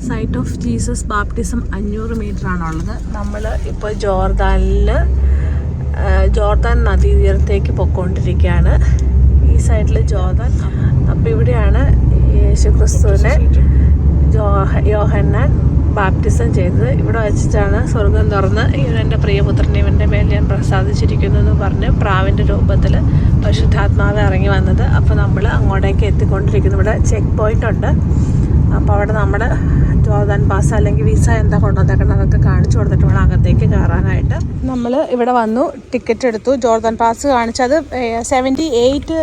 Site of Jesus baptism 500 metre ആണുള്ളത്. നമ്മൾ ഇപ്പോൾ ജോർദാൻ നദീതീരത്തേക്ക് പൊയ്ക്കൊണ്ടിരിക്കുകയാണ്. ഈ സൈഡിൽ ജോർദാൻ. അപ്പോൾ ഇവിടെയാണ് യേശു ക്രിസ്തുവിനെ യോഹന്നാൻ ബാപ്റ്റിസം ചെയ്തത്. ഇവിടെ വെച്ചിട്ടാണ് സ്വർഗം തുറന്ന് ഇവൻ എൻ്റെ പ്രിയപുത്രനെ ഇവൻ്റെ മേൽ ഞാൻ പ്രസാദിച്ചിരിക്കുന്നു എന്ന് പറഞ്ഞ് പ്രാവിൻ്റെ രൂപത്തിൽ പരിശുദ്ധാത്മാവ് ഇറങ്ങി വന്നത്. അപ്പോൾ നമ്മൾ അങ്ങോട്ടേക്ക് എത്തിക്കൊണ്ടിരിക്കുന്നു. ഇവിടെ ചെക്ക് പോയിൻ്റ് ഉണ്ട്. അപ്പോൾ അവിടെ നമ്മൾ ജോർദാൻ പാസ് അല്ലെങ്കിൽ വിസ എന്താ കൊണ്ടുവന്നേക്കണം അതൊക്കെ കാണിച്ചു കൊടുത്തിട്ട് വേണം അകത്തേക്ക് കയറാനായിട്ട്. നമ്മൾ ഇവിടെ വന്നു, ടിക്കറ്റ് എടുത്തു. ജോർദാൻ പാസ് കാണിച്ചത് 78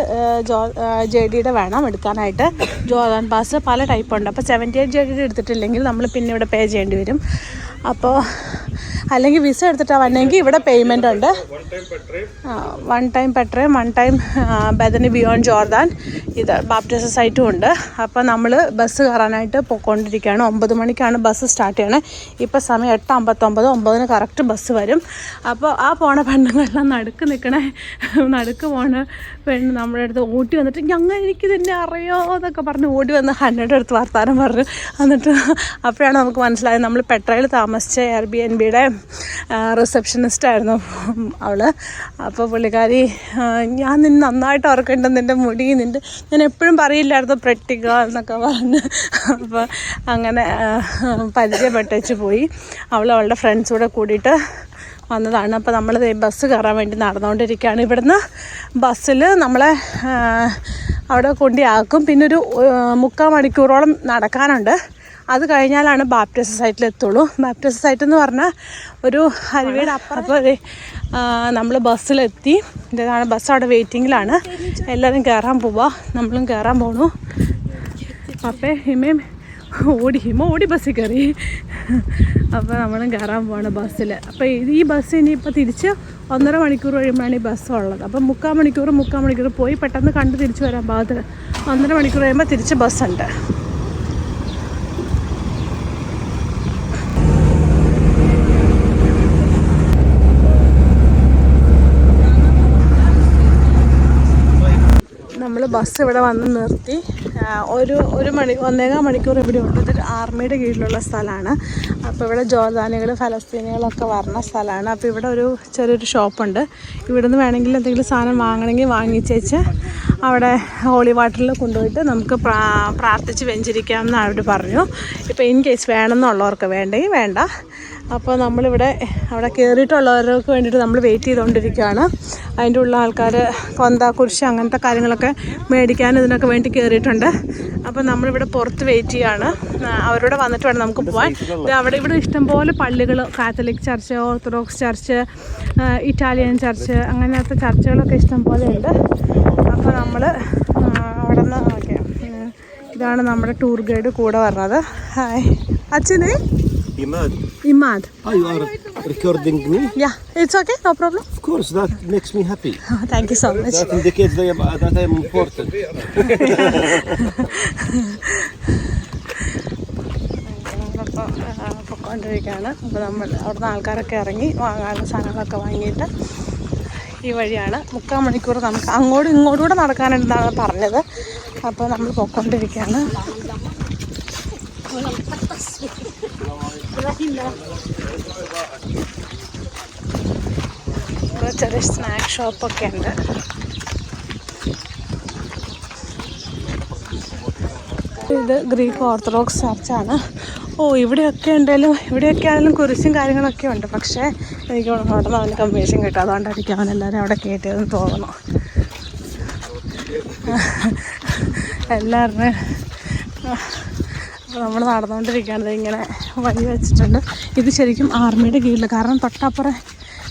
JD വേണം എടുക്കാനായിട്ട്. ജോർദാൻ പാസ് പല ടൈപ്പ് ഉണ്ട്. അപ്പോൾ 78 JD എടുത്തിട്ടില്ലെങ്കിൽ നമ്മൾ പിന്നെ ഇവിടെ പേ ചെയ്യേണ്ടി വരും. അപ്പോൾ അല്ലെങ്കിൽ വിസ എടുത്തിട്ടാണ് വന്നെങ്കിൽ ഇവിടെ പേയ്മെൻ്റ് ഉണ്ട്. 1 time പെട്രേം 1 time Bethany beyond Jordan ഇത് ബാപ്റ്റിസം സൈറ്റും ഉണ്ട്. അപ്പോൾ നമ്മൾ ബസ് കയറാനായിട്ട് പോയിക്കൊണ്ടിരിക്കുകയാണ്. 9 മണിക്കാണ് ബസ് സ്റ്റാർട്ട് ചെയ്യണത്. ഇപ്പോൾ സമയം 8:59. 9-ന് കറക്റ്റ് ബസ് വരും. അപ്പോൾ ആ പോണ പെണ്ണുങ്ങളെല്ലാം നടുക്ക് പോണ പെണ്ണ് നമ്മുടെ അടുത്ത് ഓടി വന്നിട്ട് എനിക്കിതിൻ്റെ അറിയോ എന്നൊക്കെ പറഞ്ഞ് ഓടി വന്ന് ഹന്നയുടെ അടുത്ത് വർത്താനം പറഞ്ഞു. എന്നിട്ട് അപ്പോഴാണ് നമുക്ക് മനസ്സിലായത് നമ്മൾ പെട്രയിൽ താമസിച്ച Airbnb-യുടെ റിസപ്ഷനിസ്റ്റായിരുന്നു അവൾ. അപ്പോൾ പുള്ളിക്കാരി ഞാൻ നിന്നെ നന്നായിട്ട് ഓർക്കുന്നുണ്ട്, നിൻ്റെ മുടി ഞാൻ എപ്പോഴും പറയില്ലായിരുന്നു പ്രട്ടിക എന്നൊക്കെ പറഞ്ഞ്. അപ്പോൾ അങ്ങനെ പരിചയപ്പെട്ടേച്ച് പോയി. അവളുടെ ഫ്രണ്ട്സൂടെ കൂടിയിട്ട് വന്നതാണ്. അപ്പോൾ നമ്മൾ ബസ് കയറാൻ വേണ്ടി നടന്നുകൊണ്ടിരിക്കുകയാണ്. ഇവിടുന്ന് ബസ്സിൽ നമ്മളെ അവിടെ കൊണ്ടിയാക്കും. പിന്നെ ഒരു 3/4 മണിക്കൂറോളം നടക്കാനുണ്ട്. അത് കഴിഞ്ഞാലാണ് ബാപ്റ്റിസം സൈറ്റിൽ എത്തുള്ളൂ. ബാപ്റ്റിസം സൈറ്റ് എന്ന് പറഞ്ഞാൽ ഒരു ഹൈവേയുടെ അപ്പുറം. അപ്പോൾ നമ്മൾ ബസ്സിലെത്തി. ഇതാണ് ബസ്, അവിടെ വെയിറ്റിങ്ങിലാണ്. എല്ലാവരും കയറാൻ പോവുക, നമ്മളും കയറാൻ പോണു. അപ്പോൾ ഹിമ ഓടി ബസ്സിൽ കയറി. അപ്പോൾ നമ്മളും കയറാൻ പോവാണ് ബസ്സിൽ. അപ്പോൾ ഈ ബസ് ഇനിയിപ്പോൾ തിരിച്ച് 1.5 മണിക്കൂർ കഴിയുമ്പോഴാണ് ഈ ബസ് ഉള്ളത്. അപ്പം 3/4 മണിക്കൂർ പോയി പെട്ടെന്ന് കണ്ട് തിരിച്ച് വരാൻ പാകത്തിൽ 1.5 മണിക്കൂർ കഴിയുമ്പോൾ തിരിച്ച് ബസ്സുണ്ട്. നമ്മൾ ബസ് ഇവിടെ വന്ന് നിർത്തി. 1.5 മണിക്കൂർ ഇവിടെ ഉണ്ട്. ഇതൊരു ആർമിയുടെ കീഴിലുള്ള സ്ഥലമാണ്. അപ്പോൾ ഇവിടെ ജോർദാനികൾ ഫലസ്തീനികളൊക്കെ വരുന്ന സ്ഥലമാണ്. അപ്പോൾ ഇവിടെ ഒരു ചെറിയൊരു ഷോപ്പുണ്ട്. ഇവിടെ നിന്ന് വേണമെങ്കിൽ എന്തെങ്കിലും സാധനം വാങ്ങണമെങ്കിൽ വാങ്ങിച്ചേച്ച് അവിടെ ഹോളി വാട്ടറിൽ കൊണ്ടുപോയിട്ട് നമുക്ക് പ്രാർത്ഥിച്ച് വെഞ്ചരിക്കാമെന്ന് അവർ പറഞ്ഞു. ഇപ്പോൾ ഇൻ കേസ് വേണമെന്നുള്ളവർക്ക് വേണ്ടെങ്കിൽ വേണ്ട. അപ്പോൾ നമ്മളിവിടെ അവിടെ കയറിയിട്ടുള്ളവർക്ക് വേണ്ടിയിട്ട് നമ്മൾ വെയിറ്റ് ചെയ്തുകൊണ്ടിരിക്കുകയാണ്. അതിൻ്റെ ഉള്ള ആൾക്കാർ കൊന്ത കുരിശ് അങ്ങനത്തെ കാര്യങ്ങളൊക്കെ മേടിക്കാൻ ഇതിനൊക്കെ വേണ്ടി കയറിയിട്ടുണ്ട്. അപ്പോൾ നമ്മളിവിടെ പുറത്ത് വെയിറ്റ് ചെയ്യുകയാണ്. അവരോട് വന്നിട്ട് വേണം നമുക്ക് പോകാൻ. ഇവിടെ ഇഷ്ടംപോലെ പള്ളികൾ, Catholic church, orthodox church, Italian church, അങ്ങനത്തെ ചർച്ചുകളൊക്കെ ഇഷ്ടംപോലെ ഉണ്ട്. അപ്പോൾ നമ്മൾ അവിടെ നിന്ന് ഓക്കെ, ഇതാണ് നമ്മുടെ ടൂർ ഗൈഡ് കൂടെ പറഞ്ഞത്. ഹായ് അച്ഛനെ. Imad. Oh, you are recording me? Yeah, it's okay, no problem. Of course, that makes me happy. Oh, thank you so much. That indicates that I am important. പൊയ്ക്കൊണ്ടിരിക്കുകയാണ്. അപ്പോൾ നമ്മൾ അവിടുന്ന് ആൾക്കാരൊക്കെ ഇറങ്ങി വാങ്ങാനുള്ള സാധനങ്ങളൊക്കെ വാങ്ങിയിട്ട് ഈ വഴിയാണ്. 3/4 മണിക്കൂർ നമുക്ക് അങ്ങോട്ടും ഇങ്ങോട്ടും നടക്കാനുണ്ടെന്നാണ് പറഞ്ഞത്. അപ്പോൾ നമ്മൾ പൊയ്ക്കൊണ്ടിരിക്കുകയാണ്. ചെറിയ സ്നാക്ക് ഷോപ്പൊക്കെ ഉണ്ട്. ഇത് ഗ്രീക്ക് ഓർത്തഡോക്സ് ചർച്ചാണ്. ഇവിടെയൊക്കെ ആണെങ്കിലും കുരിശും കാര്യങ്ങളൊക്കെ ഉണ്ട്. പക്ഷേ എനിക്ക് അവിടെ അവന് കമ്മീഷൻ കിട്ടും. അതുകൊണ്ടായിരിക്കും അവനെല്ലാവരും അവിടെ കയറ്റിയതെന്ന് തോന്നുന്നു. എല്ലാവരും അപ്പോൾ നമ്മൾ നടന്നുകൊണ്ടിരിക്കുകയാണ്. ഇങ്ങനെ വഴി വെച്ചിട്ടുണ്ട്. ഇത് ശരിക്കും ആർമിയുടെ കീഴിൽ, കാരണം തൊട്ടപ്പുറം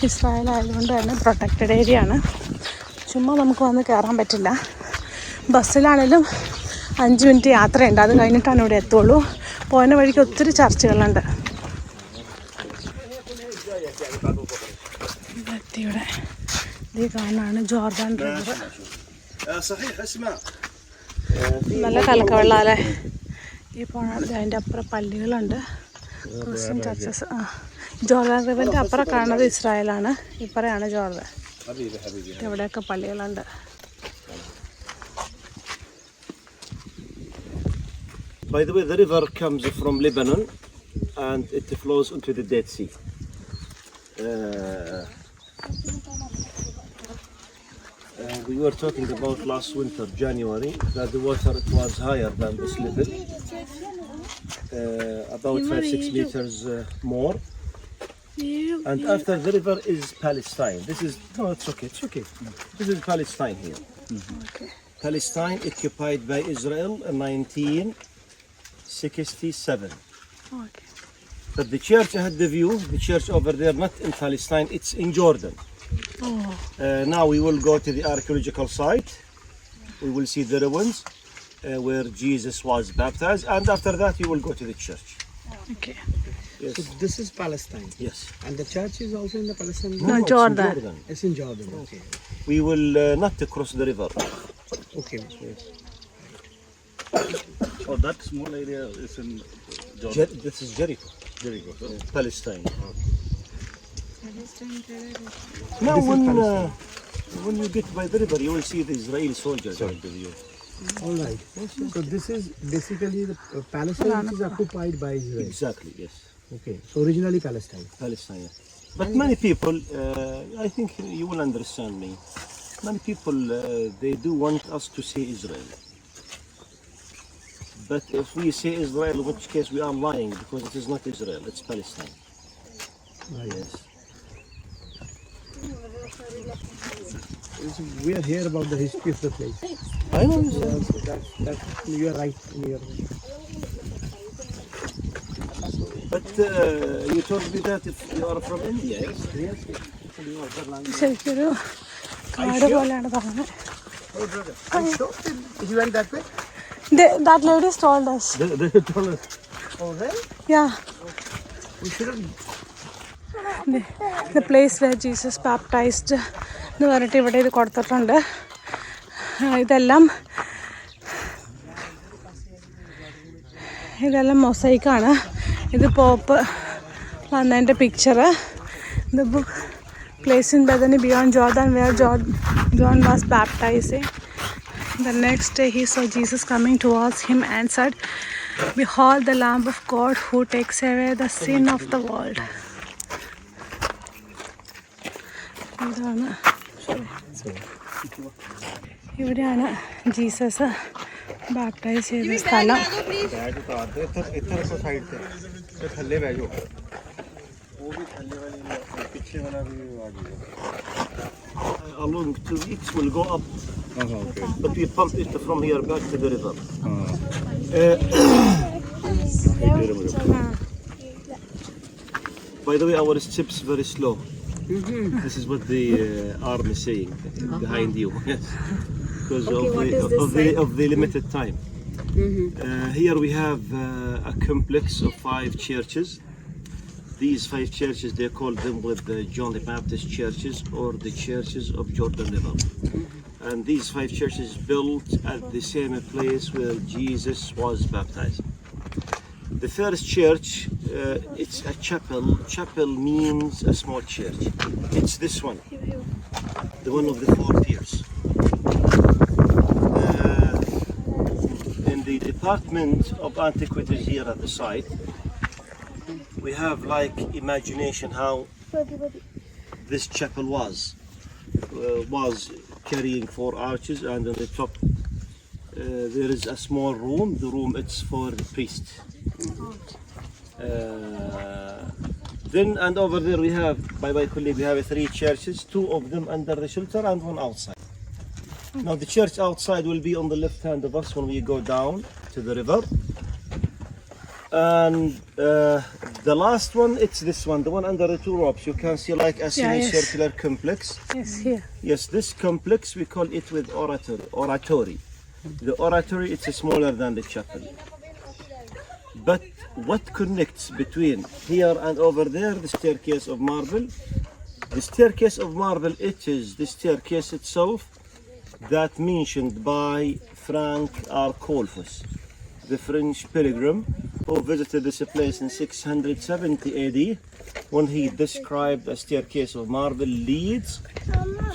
ഇസ്രായേൽ ആയതുകൊണ്ട് തന്നെ പ്രൊട്ടക്റ്റഡ് ഏരിയ ആണ്. ചുമ്മാ നമുക്ക് വന്ന് കയറാൻ പറ്റില്ല. ബസ്സിലാണെങ്കിലും 5 മിനിറ്റ് യാത്രയുണ്ട്. അത് കഴിഞ്ഞിട്ടാണ് ഇവിടെ എത്തുള്ളൂ. പോകുന്ന വഴിക്ക് ഒത്തിരി ചർച്ചുകളുണ്ട്. ഇവിടെ ഇത് കാണാനാണ് ജോർദാൻ റിവർ. നല്ല കലക്കവെള്ളം അല്ലേ ഈ പോണത്. അതിൻ്റെ അപ്പുറം പള്ളികളുണ്ട്, ക്രിസ്ത്യൻ ചർച്ചസ്. ജോർദാൻ റിവറിൻ്റെ അപ്പുറം കാണുന്നത് ഇസ്രായേലാണ്, ഇപ്പറയാണ് ജോർദാൻ. ഇവിടെയൊക്കെ പള്ളികളുണ്ട്. By the way, the river comes from Lebanon and it flows into the Dead Sea. We were talking about last winter, January, that the water it was higher than this level, about 5-6 meters more. And after the river is Palestine. This is no, it's okay. This is Palestine here. Okay. Palestine occupied by Israel in 1967. Okay. But the church I had the view, the church over there, not in Palestine, it's in Jordan. Oh. Now we will go to the archaeological site. We will see the ruins where Jesus was baptized, and after that you will go to the church. Okay. Yes. So this is Palestine, Yes. and the church is also in the Palestine. No, it's in Jordan. It's in Jordan. Okay. We will not to cross the river. Okay. Oh, that small area is in Jordan. This is Jericho, Palestine. Now when you get by the river, you will see the Israeli soldiers. All right. So this is basically the Palestine, which is occupied by Israel. Exactly, yes. Okay. So originally Palestine. Palestine. Yes. But many people, I think you will understand me. Many people, they do want us to say Israel. But if we say Israel, in which case we are lying, because it is not Israel, it's Palestine. Right. Yes. So we are here about the history of the place. I know this. So that's you are right in your. But you told me that if you are from India, yes? ശരിക്കൊരു കാട് പോലെയാണ് പറഞ്ഞത്. You went that way? That lady told us. They told us. Oh, well. Yeah. We should have. The place where Jesus baptized എന്ന് പറഞ്ഞിട്ട് ഇവിടെ ഇത് കൊടുത്തിട്ടുണ്ട്. ഇതെല്ലാം മൊസൈക്കാണ്. ഇത് പോപ്പ് വന്നതിൻ്റെ picture. The book place in Bethany beyond Jordan where John was baptizing. The next day he saw Jesus coming towards him and said, "Behold the Lamb of God who takes away the sin of the world." ഇതാണ് ഇവിടെയാണ് Jesus baptise ചെയ്ത സ്ഥലം. Along 2 weeks will go up. But we pump it from here back to the river. By the way, our steps very slow. This is what the arm is saying behind you. Yes. Because of the limited time. Here we have a complex of 5 churches. These 5 churches, they call them with the John the Baptist churches or the churches of Jordan River. And these 5 churches built at the same place where Jesus was baptized. The first church, it's a chapel. Chapel means a small church. It's this one, the one of the 4 piers. In the Department of Antiquities here at the site, we have like imagination how this chapel was carrying 4 arches, and on the top there is a small room. The room it's for the priest. Then and over there we have, by my colleague, we have 3 churches, 2 of them under the shelter and 1 outside. Now the church outside will be on the left hand of us when we go down to the river. And the last one, it's this one, the one under the 2 ropes. You can see like a semicircular complex. Yes, here. Yes, this complex we call it with oratory. The oratory, it's smaller than the chapel. But what connects between here and over there? The staircase of marble. The staircase of marble, it is the staircase itself that mentioned by Frank R. Colfus, the French pilgrim who visited this place in 670 AD, when he described a staircase of marble leads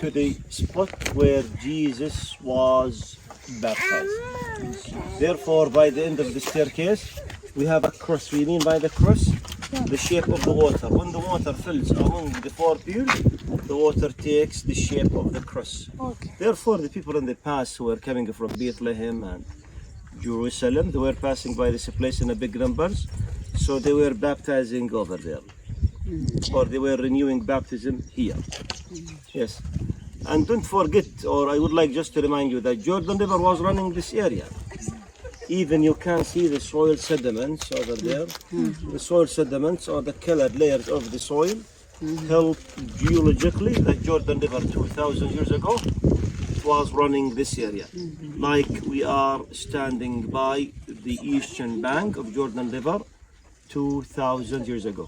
to the spot where Jesus was baptized. Therefore, by the end of the staircase, we have a cross. We mean by the cross, the shape of the water. When the water fills among the 4 pools, the water takes the shape of the cross. Okay. Therefore, the people in the past who were coming from Bethlehem and Jerusalem, they were passing by this place in a big numbers, so they were baptizing over there, or they were renewing baptism here. Yes, and don't forget, or I would like just to remind you that Jordan River was running this area. Even you can see the soil sediments over there. The soil sediments or the colored layers of the soil help geologically that Jordan River 2,000 years ago was running this area. Like we are standing by the eastern bank of Jordan River 2,000 years ago.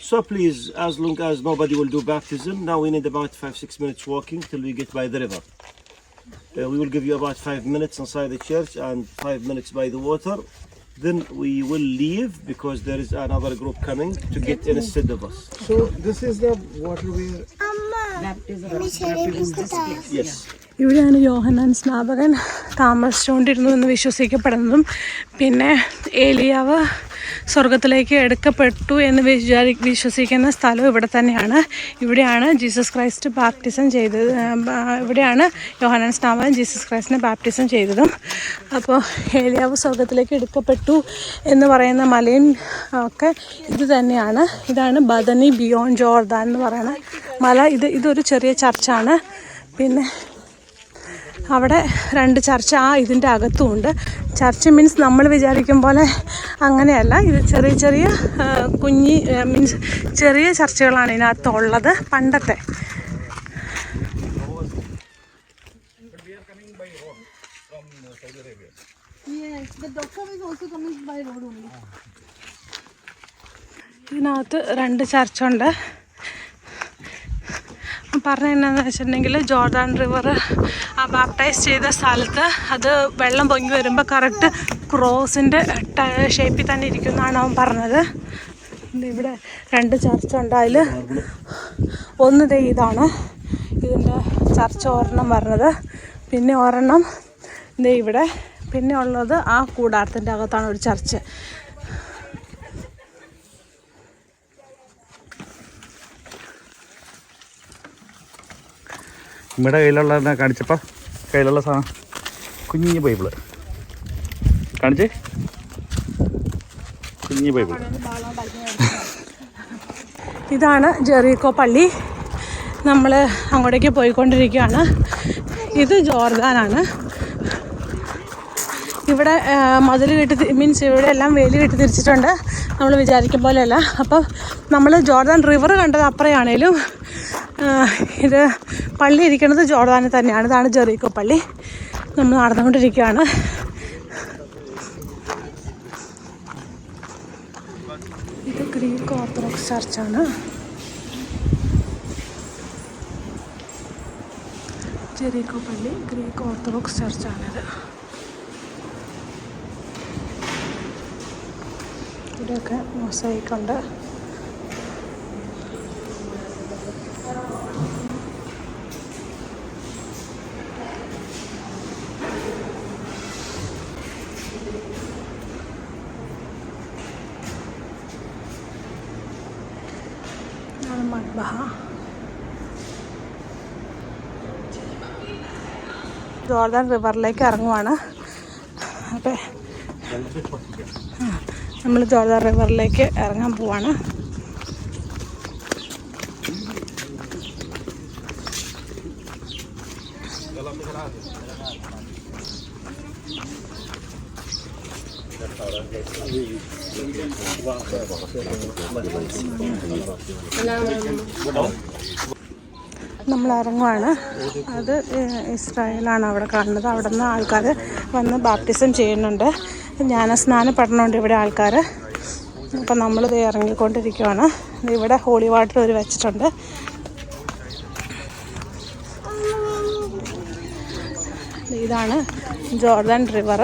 So please, as long as nobody will do baptism, now we need about 5-6 minutes walking till we get by the river. We will give you about 5 minutes inside the church and 5 minutes by the water. Then we will leave because there is another group coming to get in instead of us. So this is the water where Yes. ഇവിടെയാണ് യോഹന്നാൻ സ്നാപകൻ താമസിച്ചുകൊണ്ടിരുന്നു എന്ന് വിശ്വസിക്കപ്പെടുന്നതും പിന്നെ ഏലിയാവ് സ്വർഗത്തിലേക്ക് എടുക്കപ്പെട്ടു എന്ന് വിശ്വസിക്കുന്ന സ്ഥലം ഇവിടെ തന്നെയാണ്. ഇവിടെയാണ് ജീസസ് ക്രൈസ്റ്റ് ബാപ്റ്റിസം ചെയ്തത്. ഇവിടെയാണ് യോഹന്നാൻ സ്നാപകൻ ജീസസ് ക്രൈസ്റ്റിനെ ബാപ്റ്റിസം ചെയ്തതും. അപ്പോൾ ഏലിയാവ് സ്വർഗത്തിലേക്ക് എടുക്കപ്പെട്ടു എന്ന് പറയുന്ന മലയും ഒക്കെ ഇത് തന്നെയാണ്. ഇതാണ് ബദനി ബിയോണ്ട് ജോർദാൻ എന്ന് പറയുന്ന മല. ഇതൊരു ചെറിയ ചർച്ചാണ്. പിന്നെ അവിടെ 2 ചർച്ച ഇതിൻ്റെ അകത്തുമുണ്ട്. ചർച്ച് മീൻസ് നമ്മൾ വിചാരിക്കും പോലെ അങ്ങനെയല്ല. ഇത് ചെറിയ ചെറിയ മീൻസ് ചെറിയ ചർച്ചകളാണ് ഇതിനകത്തുള്ളത്. പണ്ടത്തെ ഇതിനകത്ത് 2 ചർച്ചുണ്ട്. പറഞ്ഞ എന്നാന്ന് വെച്ചിട്ടുണ്ടെങ്കിൽ ജോർദാൻ റിവർ ബാപ്റ്റൈസ് ചെയ്ത സ്ഥലത്ത് അത് വെള്ളം പൊങ്ങി വരുമ്പോൾ കറക്റ്റ് ക്രോസിൻ്റെ ഷേപ്പിൽ തന്നെ ഇരിക്കുമെന്നാണ് അവൻ പറഞ്ഞത്. ഇവിടെ 2 ചർച്ചുണ്ട്. അതിൽ ഒന്ന് ഇതാണ് ഇതിൻ്റെ ചർച്ച് ഒരെണ്ണം പറഞ്ഞത്. പിന്നെ ഒരെണ്ണം ഇവിടെ. പിന്നെ ഉള്ളത് ആ കൂടാരത്തിൻ്റെ അകത്താണ് ഒരു ചർച്ച്. നമ്മുടെ കയ്യിലുള്ള കാണിച്ചപ്പോൾ കയ്യിലുള്ള സാധനം കുഞ്ഞു ബൈബിള് കാണിച്ചേ. കുഞ്ഞു ബൈബിൾ. ഇതാണ് ജെറീക്കോ പള്ളി. നമ്മൾ അങ്ങോട്ടേക്ക് പോയിക്കൊണ്ടിരിക്കുകയാണ്. ഇത് ജോർദാനാണ്. ഇവിടെ മതിൽ കെട്ടി മീൻസ് ഇവിടെ എല്ലാം വേലി കെട്ടി തിരിച്ചിട്ടുണ്ട്. നമ്മൾ വിചാരിക്കും പോലെയല്ല. അപ്പം നമ്മൾ ജോർദാൻ റിവർ കണ്ടത് അപ്പുറയാണേലും ഇത് പള്ളി ഇരിക്കുന്നത് ജോർദാനിൽ തന്നെയാണ്. ഇതാണ് ജെറീക്കോ പള്ളി. നമ്മൾ നടന്നുകൊണ്ടിരിക്കുകയാണ്. ഇത് ഗ്രീക്ക് ഓർത്തഡോക്സ് ചർച്ചാണ്. ജെറീക്കോ പള്ളി ഗ്രീക്ക് ഓർത്തഡോക്സ് ചർച്ചാണിത്. ഇവിടെയൊക്കെ മൊസൈക്കുണ്ട്. ജോർദാൻ റിവറിലേക്ക് ഇറങ്ങുവാണ്. അപ്പോൾ നമ്മൾ ജോർദാൻ റിവറിലേക്ക് ഇറങ്ങാൻ പോവാണ്. നമ്മൾ ഇറങ്ങുവാണ്. അത് ഇസ്രായേലാണ് അവിടെ കാണുന്നത്. അവിടെ നിന്ന് ആൾക്കാർ വന്ന് ബാപ്റ്റിസം ചെയ്യുന്നുണ്ട്. ജ്ഞാനസ്നാനപ്പെടണമുണ്ട് ഇവിടെ ആൾക്കാർ. അപ്പം നമ്മളിത് ഇറങ്ങിക്കൊണ്ടിരിക്കുകയാണ്. ഇവിടെ ഹോളി വാട്ടർ ഒരു വെച്ചിട്ടുണ്ട്. ഇതാണ് ജോർദാൻ റിവർ.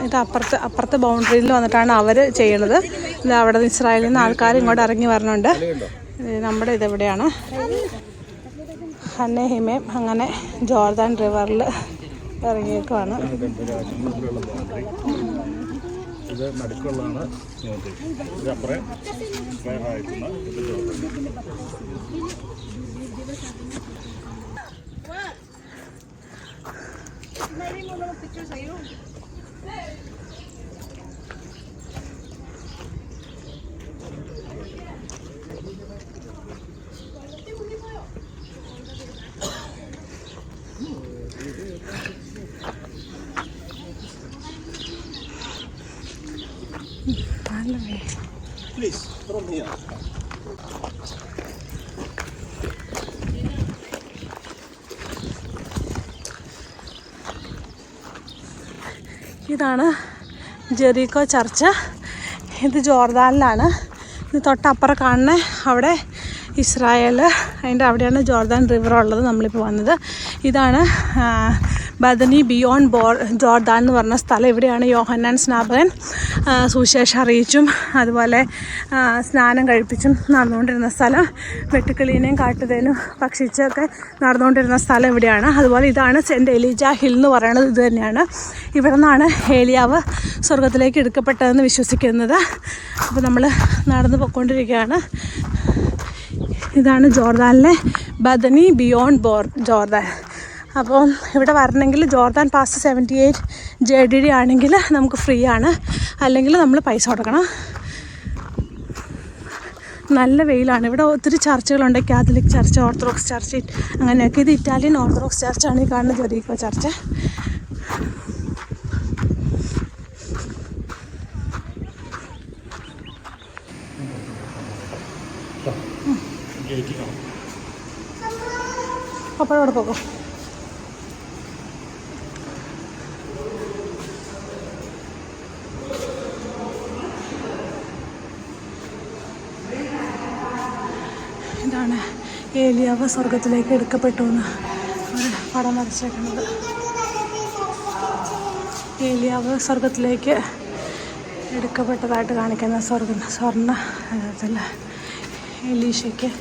ഇത് അപ്പുറത്തെ ബൗണ്ടറിയിൽ വന്നിട്ടാണ് അവർ ചെയ്യണത്. ഇത് അവിടെ നിന്ന് ഇസ്രായേലിൽ നിന്ന് ആൾക്കാർ ഇങ്ങോട്ട് ഇറങ്ങി വരണുണ്ട്. നമ്മുടെ ഇതെവിടെയാണ്? ഹന്നെ ഹിമയും അങ്ങനെ ജോർദാൻ റിവറിൽ ഇറങ്ങിയേക്കുവാണ്. ഇത് നടുക്കുള്ളതാണ് ഇത് അപ്പുറം Please, from here. ഇതാണ് ജെറീക്കോ ചർച്ച്. ഇത് ജോർദാനിലാണ്. ഇത് തൊട്ടപ്പുറം കാണുന്ന അവിടെ ഇസ്രായേൽ, അതിൻ്റെ അവിടെയാണ് ജോർദാൻ റിവർ ഉള്ളത്. നമ്മളിപ്പോൾ വന്നത് ഇതാണ് ബദനി ബിയോണ്ട് ജോർദാൻ എന്ന് പറഞ്ഞ സ്ഥലം. ഇവിടെയാണ് യോഹന്നാൻ സ്നാപകൻ സുവിശേഷം അറിയിച്ചും അതുപോലെ സ്നാനം കഴിപ്പിച്ചും നടന്നുകൊണ്ടിരുന്ന സ്ഥലം. വെട്ടുക്കിളീനെയും കാട്ടുതേനും ഭക്ഷിച്ചൊക്കെ നടന്നുകൊണ്ടിരുന്ന സ്ഥലം ഇവിടെയാണ്. അതുപോലെ ഇതാണ് സെൻറ്റ് എലീജ ഹിൽ എന്ന് പറയുന്നത്. ഇത് തന്നെയാണ്. ഇവിടെ നിന്നാണ് ഏലിയാവ് സ്വർഗത്തിലേക്ക് എടുക്കപ്പെട്ടതെന്ന് വിശ്വസിക്കുന്നത്. അപ്പോൾ നമ്മൾ നടന്നു പോയിക്കൊണ്ടിരിക്കുകയാണ്. ഇതാണ് ജോർദാനിലെ ബദനി ബിയോണ്ട് ജോർദാൻ. അപ്പോൾ ഇവിടെ വരണമെങ്കിൽ ജോർദാൻ പാസ് 78 JDD ആണെങ്കിൽ നമുക്ക് ഫ്രീ ആണ്, അല്ലെങ്കിൽ നമ്മൾ പൈസ കൊടുക്കണം. നല്ല വെയിലാണ്. ഇവിടെ ഒത്തിരി ചർച്ചുകളുണ്ട്. കാത്തലിക് ചർച്ച്, ഓർത്തഡോക്സ് ചർച്ച്, അങ്ങനെയൊക്കെ. ഇത് ഇറ്റാലിയൻ ഓർത്തഡോക്സ് ചർച്ചാണ് ഈ കാണുന്ന ജെറീക്കോ ചർച്ച്. അപ്പോഴവിടെ പോകും. ഇതാണ് ഏലിയാവ് സ്വർഗത്തിലേക്ക് എടുക്കപ്പെട്ടു എന്ന് ഒരു പടം വരച്ചേക്കുന്നത്. ഏലിയാവ് സ്വർഗത്തിലേക്ക് എടുക്കപ്പെട്ടതായിട്ട് കാണിക്കുന്ന സ്വർണ്ണ ഇതിൽ എലീശയ്ക്ക്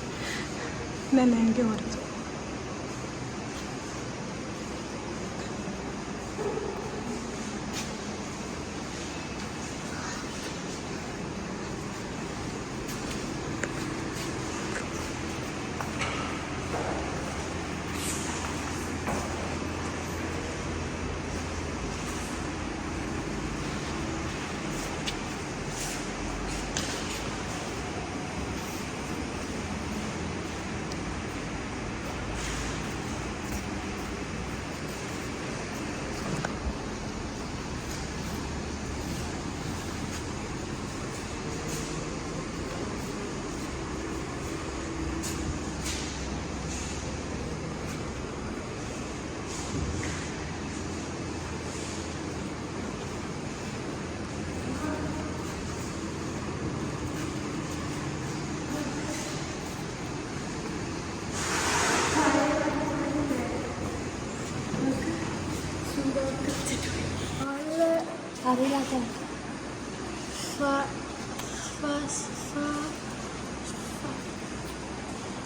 ഇതല്ലേ എനിക്ക് ഓർത്തു.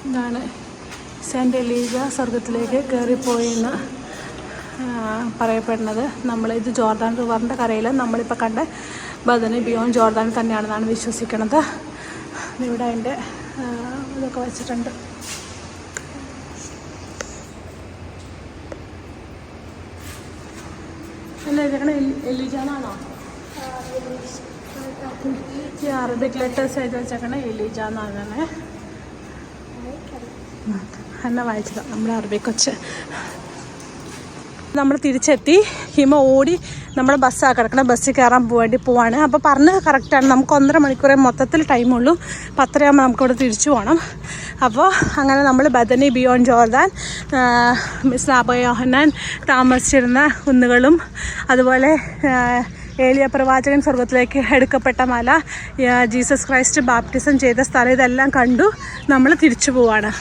ഇതാണ് സെൻറ്റ് എലീജ സ്വർഗത്തിലേക്ക് കയറിപ്പോയെന്ന് പറയപ്പെടുന്നത്. നമ്മളിത് ജോർദാൻ റിവറിൻ്റെ കരയിൽ നമ്മളിപ്പോൾ കണ്ട ബദനി ബിയോണ്ട് ജോർദാൻ തന്നെയാണെന്നാണ് വിശ്വസിക്കുന്നത്. ഇവിടെ അതിൻ്റെ ഇതൊക്കെ വെച്ചിട്ടുണ്ട്. അല്ല ഇതൊക്കെ എലീജാന്നാണോ? ഈ അറബിക് ലെറ്റേഴ്സ് എഴുതി വെച്ചേക്കണേ എലീജ എന്നാണ്. എന്നെ വായിച്ചത് നമ്മുടെ അറബിക് കൊച്ച്. നമ്മൾ തിരിച്ചെത്തി. ഹിമ ഓടി നമ്മുടെ ബസ്സാണ് കിടക്കണം. ബസ്സിൽ കയറാൻ വേണ്ടി പോവാണ്. അപ്പോൾ പറഞ്ഞത് കറക്റ്റാണ്. നമുക്ക് 1.5 മണിക്കൂറേ മൊത്തത്തിൽ ടൈമുള്ളൂ. 10:30 നമുക്കിവിടെ തിരിച്ചു പോകണം. അപ്പോൾ അങ്ങനെ നമ്മൾ ബദനി ബിയോണ്ട് ജോർദാൻ, സ്നാപക യോഹന്നാൻ താമസിച്ചിരുന്ന കുന്നുകളും അതുപോലെ ഏലിയ പ്രവാചകൻ സ്വർഗത്തിലേക്ക് എടുക്കപ്പെട്ട മല, ജീസസ് ക്രൈസ്റ്റ് ബാപ്റ്റിസം ചെയ്ത സ്ഥലം, ഇതെല്ലാം കണ്ടു നമ്മൾ തിരിച്ചു പോവാണ്.